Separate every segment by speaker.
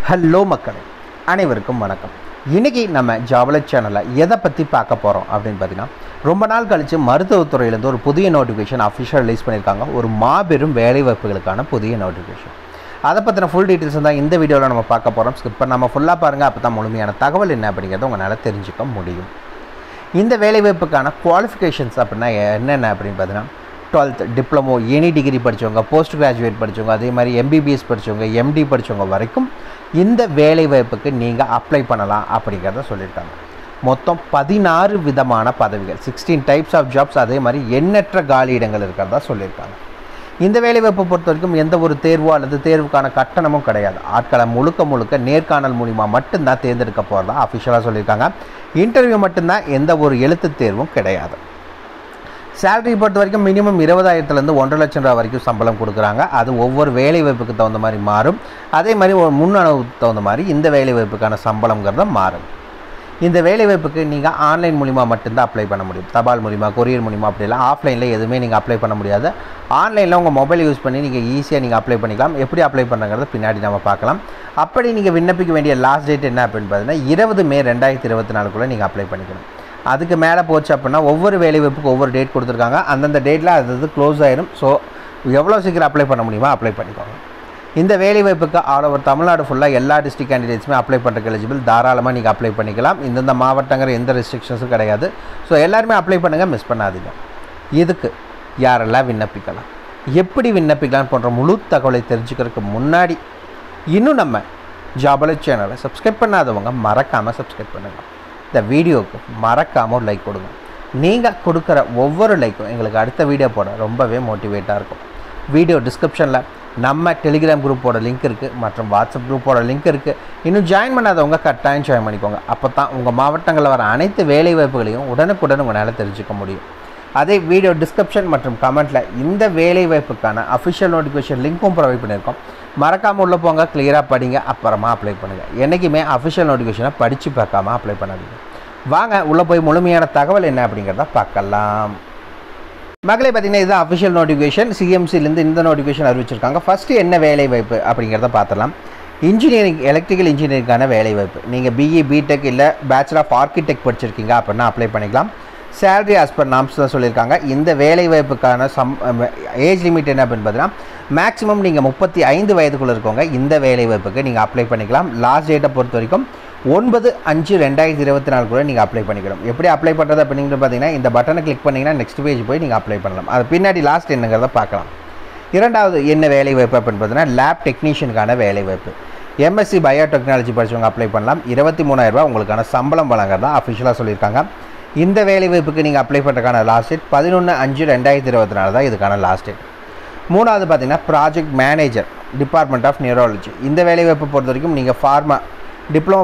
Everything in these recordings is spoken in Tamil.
Speaker 1: ஹலோ மக்களே, அனைவருக்கும் வணக்கம். இன்றைக்கி நம்ம ஜாப்லெட் சேனலில் எதை பற்றி பார்க்க போகிறோம் அப்படின்னு பார்த்தீங்கன்னா, ரொம்ப நாள் கழித்து மருத்துவத்துறையிலேருந்து ஒரு புதிய நோட்டிஃபிகேஷன் அஃபிஷியல் ரிலீஸ் பண்ணியிருக்காங்க. ஒரு மாபெரும் வேலைவாய்ப்புகளுக்கான புதிய நோட்டிஃபிகேஷன். அதை பற்றின ஃபுல் டீட்டெயில்ஸ் தான் இந்த வீடியோவில் நம்ம பார்க்க போகிறோம். ஸ்கிப் பண்ணாமல் ஃபுல்லாக பாருங்கள். அப்போ தான் முழுமையான தகவல் என்ன அப்படிங்கிறத உங்களால் தெரிஞ்சுக்க முடியும். இந்த வேலைவாய்ப்புக்கான குவாலிஃபிகேஷன்ஸ் அப்படின்னா என்னென்ன அப்படின்னு பார்த்தீங்கன்னா, 12th டிப்ளமோ எனி டிகிரி படித்தவங்க, போஸ்ட் கிராஜுவேட் படித்தவங்க, அதே மாதிரி MBBS படித்தவங்க, MD படித்தவங்க வரைக்கும் இந்த வேலைவாய்ப்புக்கு நீங்கள் அப்ளை பண்ணலாம் அப்படிங்கிறத சொல்லியிருக்காங்க. மொத்தம் 16 விதமான பதவிகள், 16 டைப்ஸ் ஆஃப் ஜாப்ஸ், அதே மாதிரி எண்ணற்ற காலி இடங்கள் இருக்கிறதா சொல்லியிருக்காங்க. இந்த வேலைவாய்ப்பை பொறுத்த வரைக்கும் எந்த ஒரு தேர்வோ அல்லது தேர்வுக்கான கட்டணமும் கிடையாது. ஆட்களை முழுக்க நேர்காணல் மூலிமா மட்டும்தான் தேர்ந்தெடுக்க போகிறதா அஃபிஷியலாக சொல்லியிருக்காங்க. இன்டர்வியூ மட்டும்தான், எந்த ஒரு எழுத்து தேர்வும் கிடையாது. சேலரி பொறுத்த வரைக்கும் மினிமம் 20,000லேருந்து 1.5 லட்சம் ரூபா வரைக்கும் சம்பளம் கொடுக்குறாங்க. அது ஒவ்வொரு வேலைவாய்ப்புக்கு தகுந்த மாதிரி மாறும். அதே மாதிரி ஒரு முன்னனுவுக்கு தகுந்த மாதிரி இந்த வேலைவாய்ப்புக்கான சம்பளங்கிறத மாறும். இந்த வேலைவாய்ப்புக்கு நீங்கள் ஆன்லைன் மூலிமா மட்டும்தான் அப்ளை பண்ண முடியும். தபால் மூலிமா, கொரியர் மூலிமா அப்படிலாம் ஆஃப்லைனில் எதுவுமே நீங்கள் அப்ளை பண்ண முடியாது. ஆன்லைனில் உங்கள் மொபைல் யூஸ் பண்ணி நீங்கள் ஈஸியாக நீங்கள் அப்ளை பண்ணிக்கலாம். எப்படி அப்ளை பண்ணுறங்கிறத பின்னாடி நம்ம பார்க்கலாம். அப்படி நீங்கள் விண்ணப்பிக்க வேண்டிய லாஸ்ட் டேட் என்ன அப்படின்னு பார்த்தீங்கன்னா, 20 மே 2024 நீங்கள் அப்ளை பண்ணிக்கணும். அதுக்கு மேலே போச்சு அப்படின்னா ஒவ்வொரு வேலைவாய்ப்புக்கு ஒவ்வொரு டேட் கொடுத்துருக்காங்க. அந்தந்த டேட்டில் அது க்ளோஸ் ஆயிடும். ஸோ எவ்வளோ சீக்கிரம் அப்ளை பண்ண முடியுமோ அப்ளை பண்ணிக்கோங்க. இந்த வேலைவாய்ப்புக்கு ஆல் ஓவர் தமிழ்நாடு ஃபுல்லாக எல்லா டிஸ்ட்ரிக்ட் கேண்டிடேட்ஸுமே அப்ளை பண்ணுறதுக்கு எலிஜிபிள். தாராளமாக நீங்கள் அப்ளை பண்ணிக்கலாம். இந்தந்த மாவட்டங்கிற எந்த ரெஸ்ட்ரிக்ஷன்ஸும் கிடையாது. ஸோ எல்லாருமே அப்ளை பண்ணுங்கள், மிஸ் பண்ணாதீங்க. இதுக்கு யாரெல்லாம் விண்ணப்பிக்கலாம், எப்படி விண்ணப்பிக்கலாம் போன்ற முழு தகவலை தெரிஞ்சுக்கிறதுக்கு முன்னாடி இன்னும் நம்ம ஜாப்லெட் சேனலை சப்ஸ்கிரைப் பண்ணாதவங்க மறக்காமல் சப்ஸ்கிரைப் பண்ணுங்கள். இந்த வீடியோவுக்கு மறக்காமல் ஒரு லைக் கொடுங்க. நீங்கள் கொடுக்குற ஒவ்வொரு லைக்கும் எங்களுக்கு அடுத்த வீடியோ போட ரொம்பவே மோட்டிவேட்டாக இருக்கும். வீடியோ டிஸ்கிரிப்ஷனில் நம்ம டெலிகிராம் குரூப்போட லிங்க் இருக்குது, மற்றும் வாட்ஸ்அப் குரூப்போட லிங்க் இருக்குது. இன்னும் ஜாயின் பண்ணாதவங்க கட்டாயம் ஜாயின் பண்ணிக்கோங்க. அப்போ தான் உங்கள் மாவட்டங்களில் வர அனைத்து வேலைவாய்ப்புகளையும் உடனுக்குடன் உங்களால் தெரிஞ்சுக்க முடியும். அதே வீடியோ டிஸ்கிரிப்ஷன் மற்றும் கமெண்ட்டில் இந்த வேலைவாய்ப்புக்கான அஃபிஷியல் நோட்டிஃபிகேஷன் லிங்க்கும் ப்ரொவைட் பண்ணியிருக்கோம். மறக்காமல் உள்ளே போங்க, கிளியராக படிங்க, அப்புறமா அப்ளை பண்ணுங்கள். என்றைக்குமே அஃபிஷியல் நோட்டிஃபிகேஷனை படித்து பார்க்காம அப்ளை பண்ணாதீங்க. வாங்க உள்ளே போய் முழுமையான தகவல் என்ன அப்படிங்கிறத பார்க்கலாம். மகளே, பார்த்தீங்கன்னா இதுதான் அஃபிஷியல் நோட்டிஃபிகேஷன். சிஎம்சிலேருந்து இந்த நோட்டிஃபிகேஷன் அறிவிச்சிருக்காங்க. ஃபஸ்ட்டு என்ன வேலைவாய்ப்பு அப்படிங்கிறத பார்த்துலாம். இன்ஜினியரிங், எலக்ட்ரிக்கல் இன்ஜினியரிங்கான வேலைவாய்ப்பு. நீங்கள் BE, BTech இல்லை பேச்சுலர் ஆஃப் ஆர்கிடெக்ட் படிச்சிருக்கீங்க அப்படின்னா அப்ளை பண்ணிக்கலாம். சேலரி ஆஸ் பர் நாம்ஸ் தான் சொல்லியிருக்காங்க. இந்த வேலைவாய்ப்புக்கான ஏஜ் லிமிட் என்ன அப்படின்னு பார்த்தீங்கன்னா, மேக்ஸிமம் நீங்கள் 35 வயதுக்குள்ளே இருக்கவங்க இந்த வேலைவாய்ப்புக்கு நீங்கள் அப்ளை பண்ணிக்கலாம். லாஸ்ட் டேட்டை பொறுத்த வரைக்கும் 9/5/2024 நீங்கள் அப்ளை பண்ணிக்கணும். எப்படி அப்ளை பண்ணுறது அப்படிங்கிறது பார்த்தீங்கன்னா, இந்த பட்டனை கிளிக் பண்ணிங்கன்னா நெக்ஸ்ட் பேஜ் போய் நீங்கள் அப்ளை பண்ணலாம். அது பின்னாடி லாஸ்ட் என்னங்கிறத பார்க்கலாம். இரண்டாவது என்ன வேலைவாய்ப்பு அப்படின்னு பார்த்தீங்கன்னா, லேப் டெக்னீஷியனுக்கான வேலைவாய்ப்பு. MSc பயோடெக்னாலஜி படித்தவங்க அப்ளை பண்ணலாம். 23,000 ரூபா உங்களுக்கான சம்பளம் வழங்குறதா அஃபிஷியலாக சொல்லியிருக்காங்க. இந்த வேலைவாய்ப்புக்கு நீங்கள் அப்ளை பண்ணுறதுக்கான லாஸ்ட் டேட் 11/5/2024 தான் இதுக்கான லாஸ்ட் டேட். மூணாவது பார்த்தீங்கன்னா, project manager, department of neurology. இந்த வேலைவாய்ப்பை பொறுத்த வரைக்கும் நீங்கள் டிப்ளமோ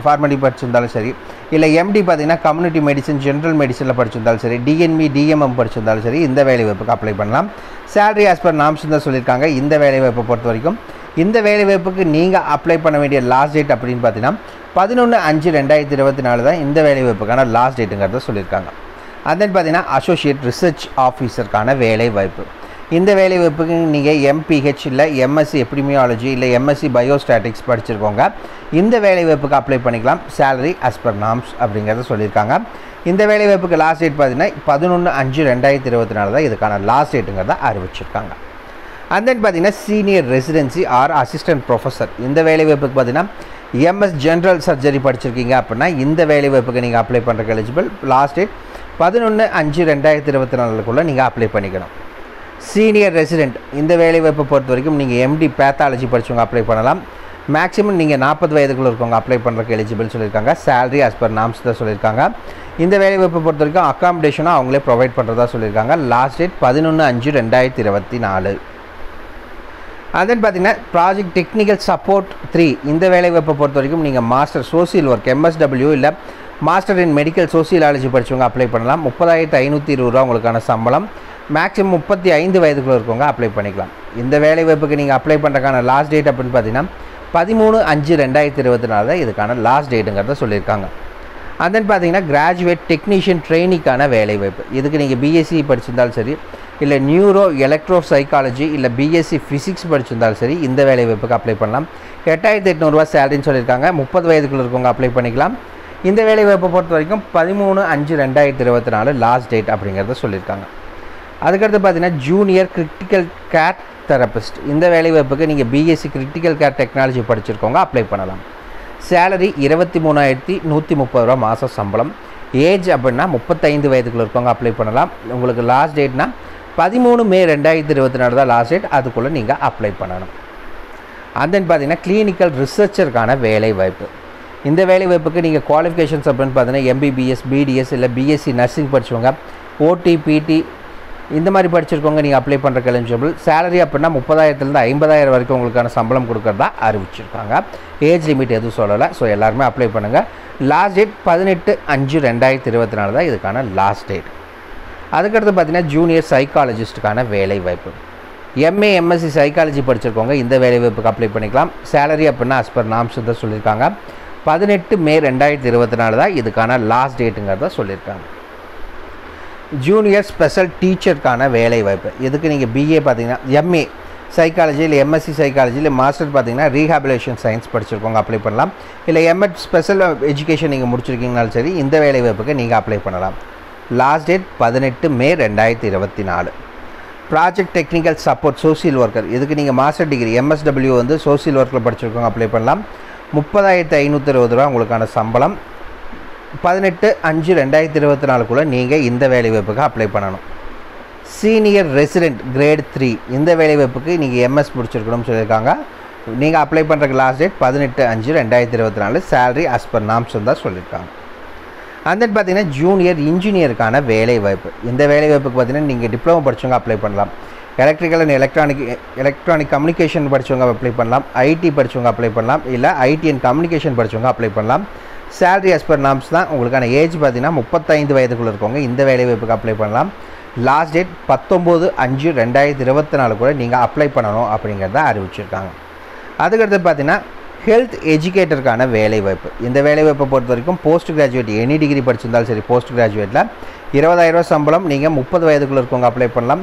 Speaker 1: ஃபார்மடி படிச்சிருந்தாலும் சரி, இல்லை MD பார்த்தீங்கன்னா கம்யூனிட்டி மெடிசன், ஜென்ரல் மெடிசனில் படிச்சிருந்தாலும் சரி, DNB DMM படிச்சிருந்தாலும் சரி, இந்த வேலைவாய்ப்புக்கு அப்ளை பண்ணலாம். சேலரி ஆஸ் பர் நாம்ஸ் தான் சொல்லியிருக்காங்க. இந்த வேலைவாய்ப்பை பொறுத்த வரைக்கும் இந்த வேலைவாய்ப்புக்கு நீங்கள் அப்ளை பண்ண வேண்டிய லாஸ்ட் டேட் அப்படின்னு பார்த்தீங்கன்னா 11/5/2024 தான் இந்த வேலைவாய்ப்புக்கான லாஸ்ட் டேட்டுங்கிறத சொல்லியிருக்காங்க. அதன் பார்த்தீங்கன்னா அசோசியேட் ரிசர்ச் ஆஃபீஸருக்கான வேலைவாய்ப்பு. இந்த வேலைவாய்ப்புக்கு நீங்கள் MPH இல்லை MSc எபிடமியாலஜி இல்லை MSc பயோஸ்டாட்டிக்ஸ் படிச்சிருக்கோங்க இந்த வேலைவாய்ப்புக்கு அப்ளை பண்ணிக்கலாம். சேலரி ஆஸ் பர் நாம்ஸ் அப்படிங்கிறத சொல்லியிருக்காங்க. இந்த வேலைவாய்ப்புக்கு லாஸ்ட் டேட் பார்த்தீங்கன்னா 11/5/2024 தான் இதுக்கான லாஸ்ட் டேட்டுங்கிறத அறிவிச்சிருக்காங்க. அண்ட் தென் பார்த்தீங்கன்னா senior residency R assistant professor. இந்த வேலைவாய்ப்புக்கு பார்த்தீங்கன்னா MS ஜென்ரல் சர்ஜரி படிச்சிருக்கீங்க அப்படின்னா இந்த வேலைவாய்ப்புக்கு நீங்கள் அப்ளை பண்ணுறதுக்கு எலிஜிபிள். லாஸ்ட் டேட் 11/5/2024 நீங்கள் அப்ளை பண்ணிக்கணும். சீனியர் ரெசிடென்ட் இந்த வேலைவாய்ப்பை பொறுத்த வரைக்கும் நீங்கள் MD பேத்தாலஜி படித்தவங்க அப்ளை பண்ணலாம். மேக்ஸிமம் நீங்கள் 40 வயதுக்குள்ளே இருக்கவங்க அப்ளை பண்ணுறதுக்கு எலிஜிபிள் சொல்லியிருக்காங்க. சேலரி ஆஸ் பர் நாம்ஸ் தான் சொல்லியிருக்காங்க. இந்த வேலைவாய்ப்பை பொறுத்த வரைக்கும் அக்காமடேஷனாக அவங்களே ப்ரொவைட் பண்ணுறதா சொல்லியிருக்காங்க. Last date 11/5/2024. அதன் பார்த்தீங்கன்னா ப்ராஜெக்ட் டெக்னிக்கல் சப்போர்ட் 3 இந்த வேலைவாய்ப்பை பொறுத்த வரைக்கும் நீங்கள் மாஸ்டர் சோசியல் ஒர்க் MSW இல்லை மாஸ்டர் இன் மெடிக்கல் சோசியாலஜி படித்தவங்க அப்ளை பண்ணலாம். 30,520 ரூபா உங்களுக்கான சம்பளம். மேக்ஸிமம் 35 வயதுக்குள்ளே இருக்கவங்க அப்ளை பண்ணிக்கலாம். இந்த வேலைவாய்ப்புக்கு நீங்கள் அப்ளை பண்ணுறதுக்கான லாஸ்ட் டேட் அப்படின்னு பார்த்தீங்கன்னா 13/5/2024 தான் இதுக்கான லாஸ்ட் டேட்டுங்கிறத சொல்லியிருக்காங்க. And then பார்த்தீங்கன்னா கிராஜுவேட் டெக்னீஷியன் ட்ரெயினிக்கான வேலைவாய்ப்பு. இதுக்கு நீங்கள் பிஎஸ்சி படிச்சிருந்தாலும் சரி, இல்லை நியூரோ எலக்ட்ரோ சைக்காலஜி இல்லை பிஎஸ்சி ஃபிசிக்ஸ் படிச்சிருந்தாலும் சரி இந்த வேலைவாய்ப்புக்கு அப்ளை பண்ணலாம். 8800 சேலரின்னு சொல்லியிருக்காங்க. 30 வயதுக்குள்ள இருக்கவங்க அப்ளை பண்ணிக்கலாம். இந்த வேலைவாய்ப்பை பொறுத்த வரைக்கும் 13/5/2024 லாஸ்ட் டேட் அப்படிங்கிறத சொல்லியிருக்காங்க. அதுக்கடுத்து பார்த்தீங்கன்னா ஜூனியர் கிரிட்டிக்கல் கேர் தெரபிஸ்ட். இந்த வேலைவாய்ப்புக்கு நீங்கள் பிஎஸ்சி கிரிட்டிக்கல் கேர் டெக்னாலஜி படிச்சிருக்கவங்க அப்ளை பண்ணலாம். சேலரி 23,130 மாத சம்பளம். ஏஜ் அப்படின்னா 35 வயதுக்குள்ள இருக்கவங்க அப்ளை பண்ணலாம். உங்களுக்கு லாஸ்ட் டேட்னா 13 மே 2024 தான் லாஸ்ட் டேட். அதுக்குள்ளே நீங்கள் அப்ளை பண்ணணும். அண்ட் தென் பார்த்தீங்கன்னா கிளினிக்கல் ரிசர்ச்சருக்கான வேலை வாய்ப்பு. இந்த வேலை வாய்ப்புக்கு நீங்கள் குவாலிஃபிகேஷன்ஸ் அப்படின்னு பார்த்தீங்கன்னா எம்பிபிஎஸ், பிடிஎஸ் இல்லை பிஎஸ்சி நர்சிங் படித்தவங்க, ஓடி, பிடி இந்த மாதிரி படிச்சிருக்கவங்க நீங்கள் அப்ளை பண்ணுறக்கு எலிஜிபிள். சேலரி அப்படின்னா 30,000 50,000 வரைக்கும் உங்களுக்கான சம்பளம் கொடுக்குறதா அறிவிச்சிருக்காங்க. ஏஜ் லிமிட் எதுவும் சொல்லலை. ஸோ எல்லாருமே அப்ளை பண்ணுங்கள். லாஸ்ட் டேட் 18/5/2024 தான் இதுக்கான லாஸ்ட் டேட். அதுக்கடுத்து பார்த்தீங்கன்னா ஜூனியர் சைக்காலஜிஸ்ட்டுக்கான வேலை வாய்ப்பு. எம்ஏ, எம்எஸ்சி சைக்காலஜி படிச்சிருக்கவங்க இந்த வேலை வாய்ப்புக்கு அப்ளை பண்ணிக்கலாம். சேலரி அப்படின்னா as per நாம்ஸ் தான் சொல்லியிருக்காங்க. 18 மே 2024 தான் இதுக்கான லாஸ்ட் டேட்டுங்கிறத சொல்லியிருக்காங்க. ஜூனியர் ஸ்பெஷல் டீச்சருக்கான வேலை வாய்ப்பு. இதுக்கு நீங்கள் பிஏ பார்த்தீங்கன்னா எம்ஏ சைக்காலஜி இல்லை எம்எஸ்சி சைக்காலஜி இல்லை மாஸ்டர் பார்த்தீங்கன்னா ரீஹாபிலேஷன் சயின்ஸ் படிச்சிருக்கவங்க அப்ளை பண்ணலாம். இல்லை எம்எட் ஸ்பெஷல் எஜுகேஷன் நீங்கள் முடிச்சிருக்கீங்கனாலும் சரி இந்த வேலை வாய்ப்புக்கு நீங்கள் அப்ளை பண்ணலாம். லாஸ்ட் டேட் 18 மே 2024. Project technical support social worker. இதுக்கு நீங்கள் மாஸ்டர் டிகிரி எம்எஸ்டபிள்யூ வந்து சோசியல் ஒர்க்கில் படிச்சிருக்கவங்க அப்ளை பண்ணலாம். 30,520 உங்களுக்கான சம்பளம். 18/5/2024 நீங்கள் இந்த வேலைவாய்ப்புக்கு அப்ளை பண்ணணும். சீனியர் ரெசிடென்ட் கிரேட் 3 இந்த வேலைவாய்ப்புக்கு நீங்கள் எம்எஸ் முடிச்சிருக்கணும்னு சொல்லியிருக்காங்க. நீங்கள் அப்ளை பண்ணுறதுக்கு last date 18/5/2024. Salary as per norms தான் சொல்லியிருக்காங்க. அண்ட் தென் பார்த்தீங்கன்னா ஜூனியர் இன்ஜினியருக்கான வேலைவாய்ப்பு. இந்த வேலைவாய்ப்புக்கு பார்த்தீங்கன்னா நீங்கள் டிப்ளமோ படித்தவங்க அப்ளை பண்ணலாம். எலக்ட்ரிக்கல் அண்ட் எலக்ட்ரானிக் கம்யூனிகேஷன் படித்தவங்க அப்ளை பண்ணலாம். ஐடி படித்தவங்க அப்ளை பண்ணலாம். இல்லை ஐடி அண்ட் கம்யூனிகேஷன் படித்தவங்க அப்ளை பண்ணலாம். சேலரி as per நாம்ஸ் தான். உங்களுக்கான ஏஜ் பார்த்தீங்கன்னா 35 வயதுக்குள்ளே இருக்கவங்க இந்த வேலைவாய்ப்புக்கு அப்ளை பண்ணலாம். லாஸ்ட் டேட் 19/5/2024 நீங்கள் அப்ளை பண்ணணும் அப்படிங்கிறத அறிவிச்சிருக்காங்க. அதுக்கடுத்து பார்த்தீங்கன்னா ஹெல்த் எஜுகேட்டருக்கான வேலைவாய்ப்பு. இந்த வேலைவாய்ப்பை பொறுத்த வரைக்கும் போஸ்ட் கிராஜுவேட் எனி டிகிரி படிச்சிருந்தாலும் சரி போஸ்ட் கிராஜுவேட்டில் 20,000 சம்பளம். நீங்கள் 30 வயதுக்குள்ளே இருக்கவங்க அப்ளை பண்ணலாம்.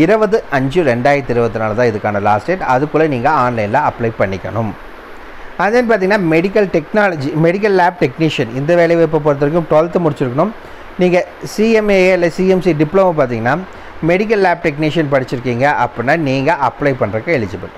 Speaker 1: 20/5/2024 தான் இதுக்கான லாஸ்ட் டேட். அதுக்குள்ளே நீங்கள் ஆன்லைனில் அப்ளை பண்ணிக்கணும். அதே பார்த்தீங்கன்னா மெடிக்கல் லேப் டெக்னீஷியன் இந்த வேலைவாய்ப்பை பொறுத்த வரைக்கும் 12th முடிச்சிருக்கணும். நீங்கள் சிஎம்ஏஏ இல்லை சிஎம்சி டிப்ளமோ பார்த்தீங்கன்னா மெடிக்கல் லேப் டெக்னீஷியன் படிச்சிருக்கீங்க அப்படின்னா நீங்கள் அப்ளை பண்ணுறதுக்கு எலிஜிபிள்.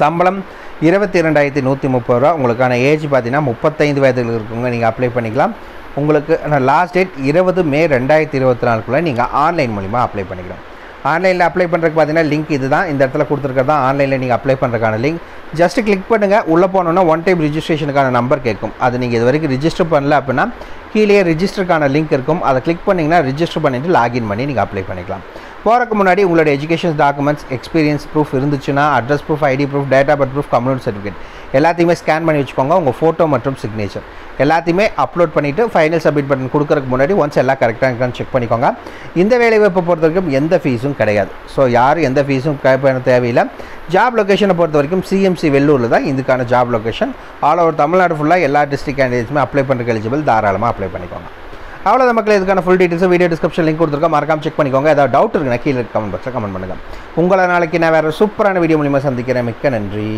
Speaker 1: சம்பளம் 22,130 உங்களுக்கான ஏஜ் பார்த்தீங்கன்னா 35 வயதில் இருக்கவங்க நீங்கள் அப்ளை பண்ணிக்கலாம். உங்களுக்கு லாஸ்ட் டேட் 20 மே 2024 நீங்கள் ஆன்லைன் மூலிமா அப்ளை பண்ணிக்கலாம். ஆன்லைனில் அப்ளை பண்ணுறதுக்கு பார்த்தீங்கன்னா லிங்க் இது தான். இந்த இடத்துல கொடுத்துருக்கிறது தான் ஆன்லைனில் நீங்கள் அப்ளை பண்ணுறதுக்கான லிங்க். ஜஸ்ட்டு கிளிக் பண்ணுங்கள். உள்ளே போனோன்னா ஒன் டைம் ரிஜிஸ்ட்ரேஷனுக்கான நம்பர் கேட்கும். அது நீங்கள் இது வரைக்கும் ரிஜிஸ்டர் பண்ணல அப்படின்னா கீழே ரிஜிஸ்டருக்கான லிங்க் இருக்கும். அதை கிளிக் பண்ணிங்கன்னா ரிஜிஸ்டர் பண்ணிவிட்டு லாகின் பண்ணி நீங்கள் அப்ளை பண்ணிக்கலாம். போகிறக்கு முன்னாடி உங்களோட எஜுகேஷன் டாக்குமெண்ட்ஸ், எக்ஸ்பீரியன்ஸ் ப்ரூஃப் இருந்துச்சுன்னா address proof, ID proof, date of birth proof, community certificate எல்லாத்தையுமே ஸ்கேன் பண்ணி வச்சுக்கோங்க. உங்கள் ஃபோட்டோ மற்றும் சிக்னேச்சர் எல்லாத்தையுமே அப்லோட் பண்ணிவிட்டு ஃபைனல் சப்மிட் பட்டன் கொடுக்கறதுக்கு முன்னாடி ஒன்ஸ் எல்லாம் கரெக்டாக இருக்கான்னு செக் பண்ணிக்கோங்க. இந்த வேலைவாய்ப்பை பொறுத்த வரைக்கும் எந்த ஃபீஸும் கிடையாது. ஸோ யாரும் எந்த ஃபீஸும் பண்ண தேவையில்லை. ஜாப் லொக்கேஷனை பொறுத்த வரைக்கும் சிஎம்சி வெள்ளூரில் தான் இதுக்கான job location. All over Tamil Nadu ஃபுல்லாக எல்லா டிஸ்ட்ரிக்ட் கேண்டிடேட்ஸுமே அப்ளை பண்ணுறதுக்கு எலிஜிபிள். தாராளமாக அப்ளை பண்ணிக்கோங்க. அவ்வளோ மக்கள் இதுக்கான full details video description link கொடுத்துருக்கோம். மறக்காம செக் பண்ணிக்கோங்க. ஏதாவது டவுட் இருக்குன்னா கீழே கமெண்ட் பாக்ஸில் கமெண்ட் பண்ணுங்கள். உங்களை நாளைக்கு நான் வேறு சூப்பரான வீடியோ மூலிமா சந்திக்கிறேன். மிக்க நன்றி.